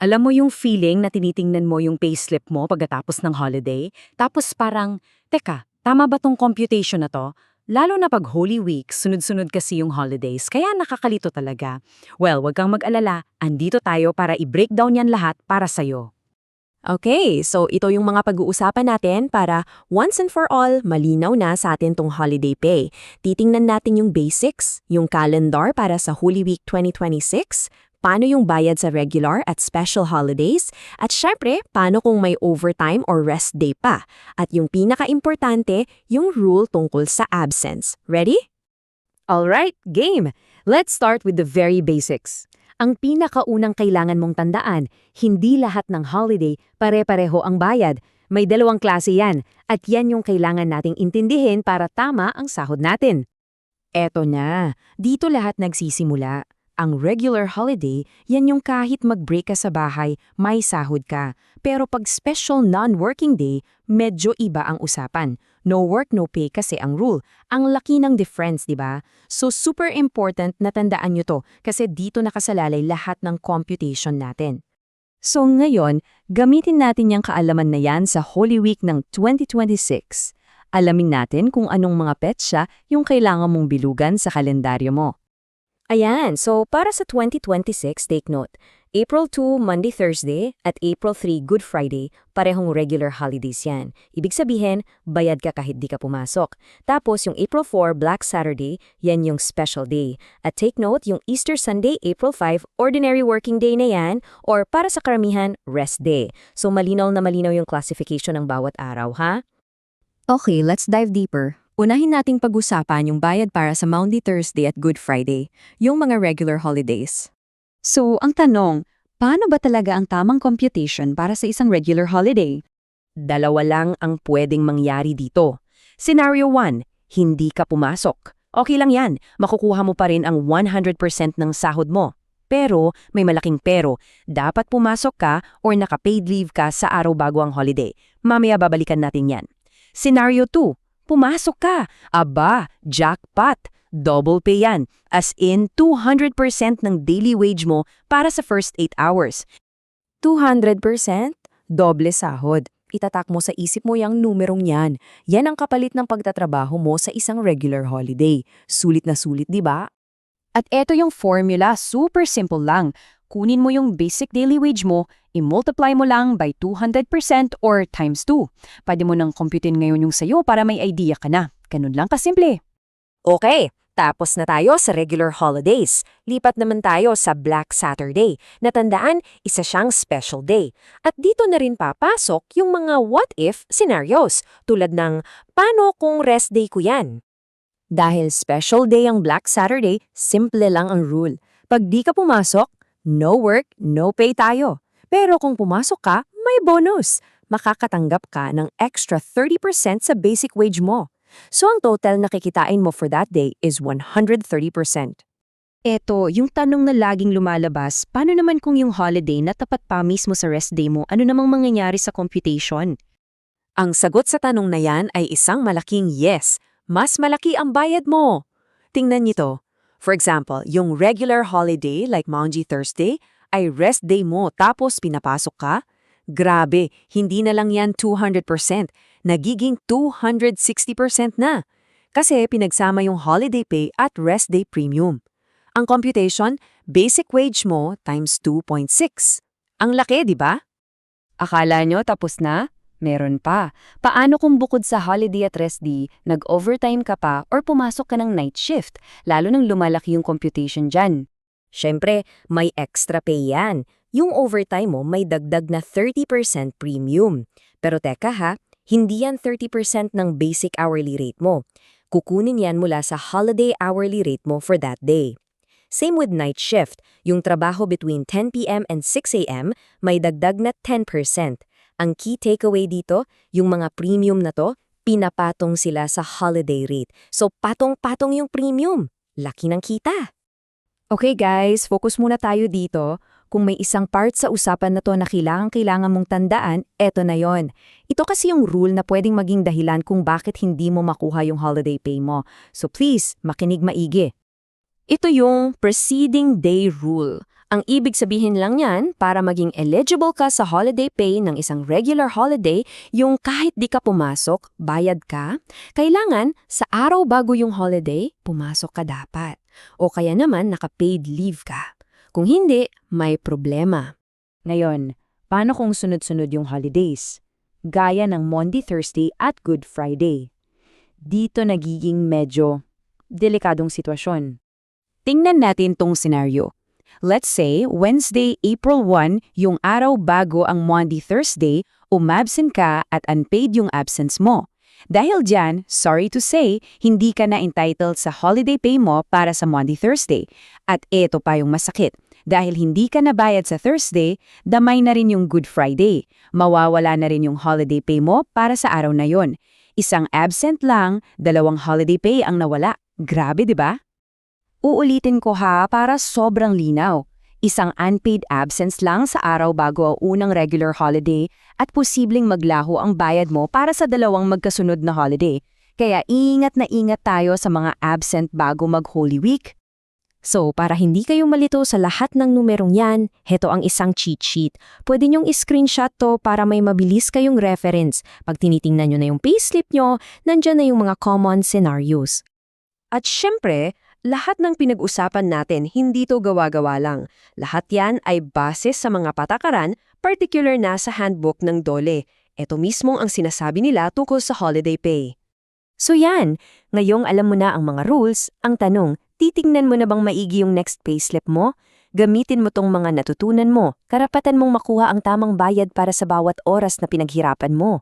Alam mo yung feeling na tinitingnan mo yung payslip mo pagkatapos ng holiday? Tapos parang, teka, tama ba tong computation na to? Lalo na pag Holy Week, sunod-sunod kasi yung holidays, kaya nakakalito talaga. Well, wag kang mag-alala, andito tayo para i-breakdown yan lahat para sa'yo. Okay, so ito yung mga pag-uusapan natin para once and for all, malinaw na sa atin tong holiday pay. Titingnan natin yung basics, yung calendar para sa Holy Week 2026, paano yung bayad sa regular at special holidays, at syempre, paano kung may overtime or rest day pa. At yung pinaka-importante, yung rule tungkol sa absence. Ready? Alright, game! Let's start with the very basics. Ang pinakaunang kailangan mong tandaan, hindi lahat ng holiday pare-pareho ang bayad. May dalawang klase yan, at yan yung kailangan nating intindihin para tama ang sahod natin. Eto na, dito lahat nagsisimula. Ang regular holiday, yan yung kahit mag-break ka sa bahay, may sahod ka. Pero pag special non-working day, medyo iba ang usapan. No work, no pay kasi ang rule. Ang laki ng difference, di ba? So super important na tandaan nyo to kasi dito nakasalalay lahat ng computation natin. So ngayon, gamitin natin yung kaalaman na yan sa Holy Week ng 2026. Alamin natin kung anong mga petsa yung kailangan mong bilugan sa kalendaryo mo. Ayan, so para sa 2026, take note, April 2, Monday, Thursday, at April 3, Good Friday, parehong regular holidays yan. Ibig sabihin, bayad ka kahit di ka pumasok. Tapos yung April 4, Black Saturday, yan yung special day. At take note, yung Easter Sunday, April 5, ordinary working day na yan, or para sa karamihan, rest day. So malinaw na malinaw yung classification ng bawat araw, ha? Okay, let's dive deeper. Unahin nating pag-usapan yung bayad para sa Maundy Thursday at Good Friday, yung mga regular holidays. So, ang tanong, paano ba talaga ang tamang computation para sa isang regular holiday? Dalawa lang ang pwedeng mangyari dito. Scenario 1, hindi ka pumasok. Okay lang yan, makukuha mo pa rin ang 100% ng sahod mo. Pero, may malaking pero, dapat pumasok ka or naka-paid leave ka sa araw bago ang holiday. Mamaya babalikan natin yan. Scenario 2, pumasok ka. Aba, jackpot. Double pay yan. As in, 200% ng daily wage mo para sa first 8 hours. 200%? Doble sahod. Itatak mo sa isip mo yung numerong yan. Yan ang kapalit ng pagtatrabaho mo sa isang regular holiday. Sulit na sulit, di ba? At eto yung formula, super simple lang. Kunin mo yung basic daily wage mo, i-multiply mo lang by 200% or times 2. Pwede mo nang computein ngayon yung sayo para may idea ka na. Ganun lang kasimple. Okay, tapos na tayo sa regular holidays. Lipat naman tayo sa Black Saturday. Natandaan, isa siyang special day. At dito na rin papasok yung mga what-if scenarios, tulad ng paano kung rest day ko yan? Dahil special day ang Black Saturday, simple lang ang rule. Pag di ka pumasok, no work, no pay tayo. Pero kung pumasok ka, may bonus. Makakatanggap ka ng extra 30% sa basic wage mo. So ang total na kikitain mo for that day is 130%. Eto, yung tanong na laging lumalabas, paano naman kung yung holiday na tapat pa mismo sa rest day mo, ano namang mangyayari sa computation? Ang sagot sa tanong na yan ay isang malaking yes. Mas malaki ang bayad mo. Tingnan nito. For example, yung regular holiday like Maundy Thursday ay rest day mo tapos pinapasok ka? Grabe, hindi na lang yan 200%, nagiging 260% na. Kasi pinagsama yung holiday pay at rest day premium. Ang computation, basic wage mo times 2.6. Ang laki, di ba? Akala nyo tapos na? Meron pa. Paano kung bukod sa holiday at rest day, nag-overtime ka pa or pumasok ka ng night shift, lalo nang lumalaki yung computation dyan? Siyempre, may extra pay yan. Yung overtime mo may dagdag na 30% premium. Pero teka ha, hindi yan 30% ng basic hourly rate mo. Kukunin yan mula sa holiday hourly rate mo for that day. Same with night shift. Yung trabaho between 10 p.m. and 6 a.m. may dagdag na 10%. Ang key takeaway dito, yung mga premium na to, pinapatong sila sa holiday rate. So patong-patong yung premium. Laki ng kita. Okay guys, focus muna tayo dito. Kung may isang part sa usapan na to na kailangan mong tandaan, eto na yon. Ito kasi yung rule na pwedeng maging dahilan kung bakit hindi mo makuha yung holiday pay mo. So please, makinig maigi. Ito yung preceding day rule. Ang ibig sabihin lang yan, para maging eligible ka sa holiday pay ng isang regular holiday, yung kahit di ka pumasok, bayad ka, kailangan sa araw bago yung holiday, pumasok ka dapat. O kaya naman naka-paid leave ka. Kung hindi, may problema. Ngayon, paano kung sunod-sunod yung holidays? Gaya ng Monday, Thursday at Good Friday. Dito nagiging medyo delikadong sitwasyon. Tingnan natin tong senaryo. Let's say, Wednesday, April 1, yung araw bago ang Monday, Thursday, umabsent ka at unpaid yung absence mo. Dahil dyan, sorry to say, hindi ka na entitled sa holiday pay mo para sa Monday, Thursday. At eto pa yung masakit. Dahil hindi ka nabayad sa Thursday, damay na rin yung Good Friday. Mawawala na rin yung holiday pay mo para sa araw na yon. Isang absent lang, 2 holiday pay ang nawala. Grabe, di ba? Uulitin ko ha para sobrang linaw. Isang unpaid absence lang sa araw bago ang unang regular holiday at posibleng maglaho ang bayad mo para sa 2 magkasunod na holiday. Kaya ingat na ingat tayo sa mga absent bago mag-Holy Week. So, para hindi kayo malito sa lahat ng numerong yan, heto ang isang cheat sheet. Pwede nyong i-screenshot to para may mabilis kayong reference. Pag tinitingnan nyo na yung payslip nyo, nandyan na yung mga common scenarios. At syempre, lahat ng pinag-usapan natin hindi to gawa-gawa lang. Lahat yan ay base sa mga patakaran, particular na sa handbook ng DOLE. Ito mismo ang sinasabi nila tungkol sa holiday pay. So yan, ngayong alam mo na ang mga rules, ang tanong, titingnan mo na bang maigi yung next payslip mo? Gamitin mo tong mga natutunan mo, karapatan mong makuha ang tamang bayad para sa bawat oras na pinaghirapan mo.